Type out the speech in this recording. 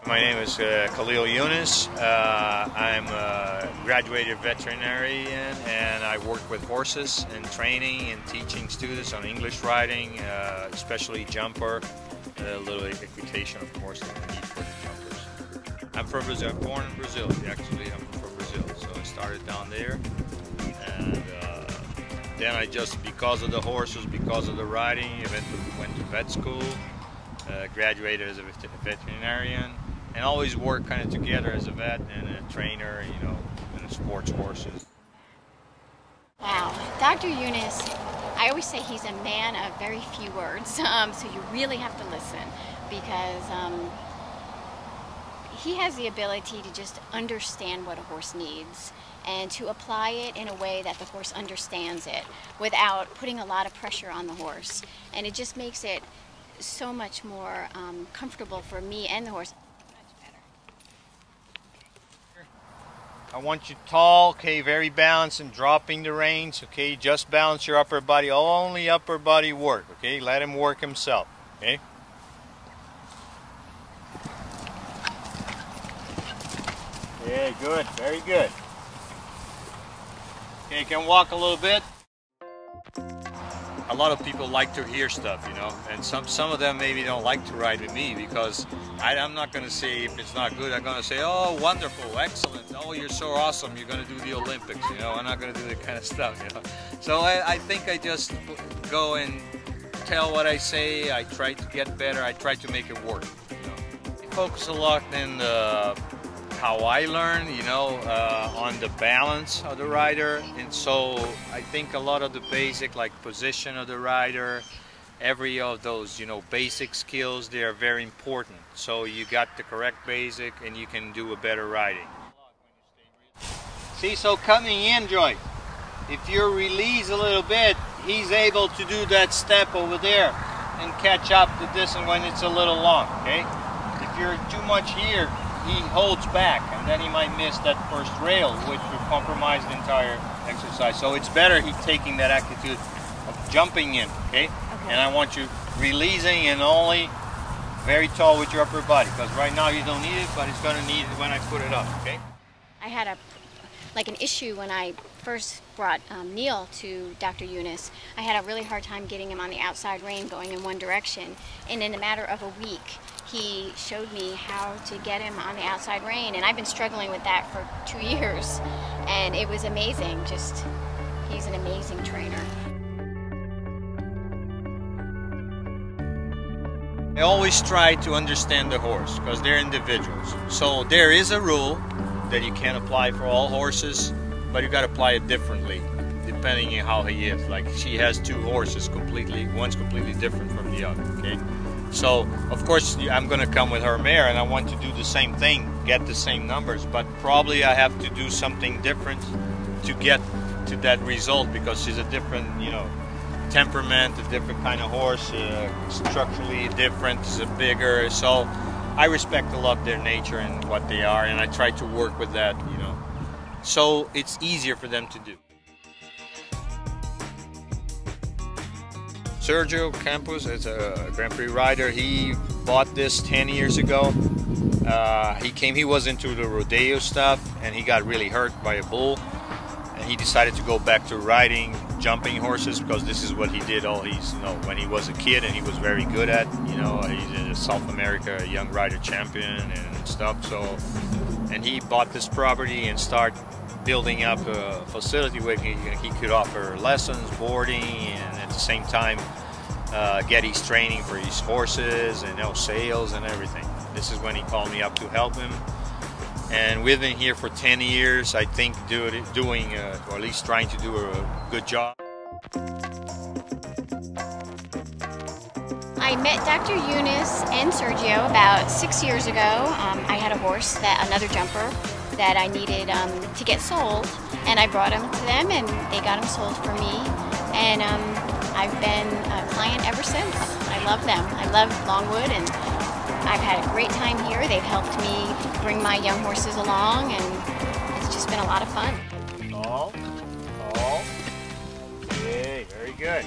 My name is Calil Yunis. I'm a graduated veterinarian and I work with horses and training and teaching students on English riding, especially jumper, a little equitation of course that we need for the jumpers. I'm from Brazil, I'm born in Brazil actually, I'm from Brazil, so I started down there and then I just, because of the horses, because of the riding, eventually went to vet school, graduated as a veterinarian. And always work kind of together as a vet and a trainer, you know, in sports horses. Wow, Dr. Yunis, I always say he's a man of very few words, so you really have to listen because he has the ability to just understand what a horse needs and to apply it in a way that the horse understands it without putting a lot of pressure on the horse. And it just makes it so much more comfortable for me and the horse. I want you tall, okay, very balanced and dropping the reins, okay, just balance your upper body, only upper body work, okay, let him work himself, okay. Yeah, good, very good. Okay, you can walk a little bit. A lot of people like to hear stuff, you know, and some of them maybe don't like to ride with me because I'm not going to say if it's not good, I'm going to say, oh, wonderful, excellent, oh, you're so awesome, you're going to do the Olympics, you know, I'm not going to do that kind of stuff, you know. So I think I just go and tell what I say, I try to get better, I try to make it work, you know. I focus a lot in how I learn, you know, on the balance of the rider, and so I think a lot of the basic, like position of the rider, every of those, you know, basic skills, they are very important. So you got the correct basic and you can do a better riding. See, so coming in, Joy, if you release a little bit, he's able to do that step over there and catch up to this and when it's a little long, okay? If you're too much here, he holds back and then he might miss that first rail, which would compromise the entire exercise. So it's better he taking that attitude of jumping in, okay? And I want you releasing and only very tall with your upper body, because right now you don't need it, but it's going to need it when I put it up, okay? I had an issue when I first brought Neil to Dr. Yunis. I had a really hard time getting him on the outside rein going in one direction, and in a matter of a week he showed me how to get him on the outside rein, and I've been struggling with that for 2 years, and it was amazing. Just, he's an amazing trainer. I always try to understand the horse because they're individuals. So there is a rule that you can apply for all horses, but you got to apply it differently depending on how he is. Like she has two horses completely, one's completely different from the other, okay? So of course I'm going to come with her mare and I want to do the same thing, get the same numbers, but probably I have to do something different to get to that result because she's a different, you know, temperament, a different kind of horse, structurally different, is a bigger, so I respect a lot their nature and what they are, and I try to work with that, you know, so it's easier for them to do. Sergio Campos is a Grand Prix rider. He bought this 10 years ago. He was into the rodeo stuff and he got really hurt by a bull. And he decided to go back to riding jumping horses because this is what he did all his, you know, when he was a kid and he was very good at, you know, he's in South America, a young rider champion and stuff. So, and he bought this property and started building up a facility where he could offer lessons, boarding, and at the same time get his training for his horses and, you know, sales and everything. This is when he called me up to help him. And we've been here for 10 years, I think, doing, or at least trying to do a good job. I met Dr. Yunis and Sergio about 6 years ago. I had a horse, another jumper, that I needed to get sold, and I brought him to them, and they got him sold for me. And I've been a client ever since. I love them. I love Longwood, and I've had a great time here. They've helped me bring my young horses along, and it's just been a lot of fun. Tall, tall. Okay, very good.